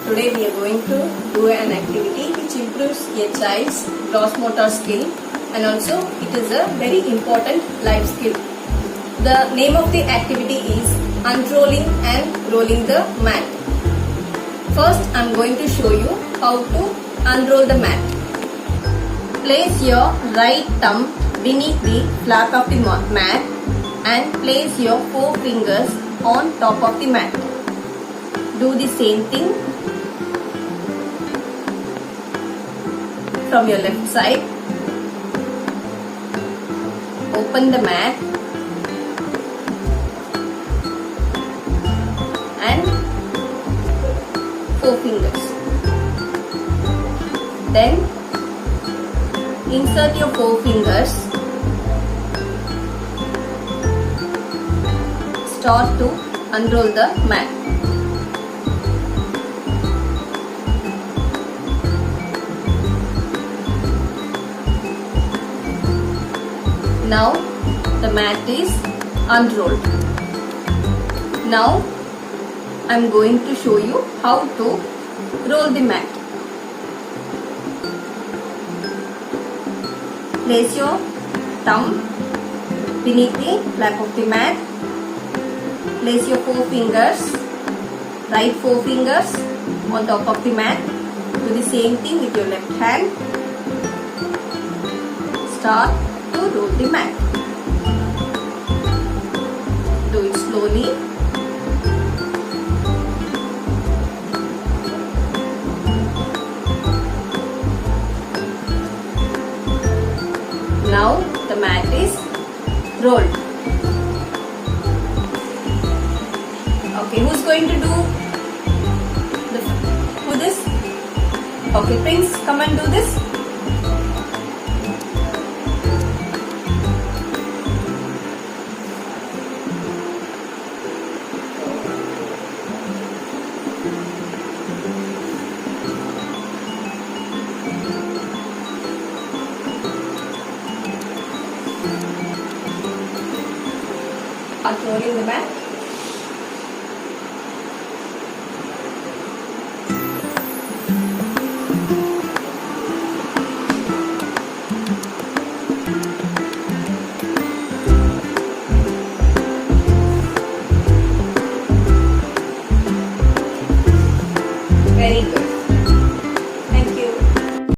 Today we are going to do an activity which improves a child's gross motor skill and also it is a very important life skill. The name of the activity is unrolling and rolling the mat. First I am going to show you how to unroll the mat. Place your right thumb beneath the flap of the mat and place your 4 fingers on top of the mat. Do the same thing from your left side. Open the mat and 4 fingers. Then insert your 4 fingers. Start to unroll the mat. Now the mat is unrolled. Now I am going to show you how to roll the mat. Place your thumb beneath the flap of the mat. Place your 4 fingers, right 4 fingers on top of the mat. Do the same thing with your left hand. Start to roll the mat. Do it slowly. Now the mat is rolled. Okay, who's going to do this? Okay, Prince, come and do this. Rolling the mat.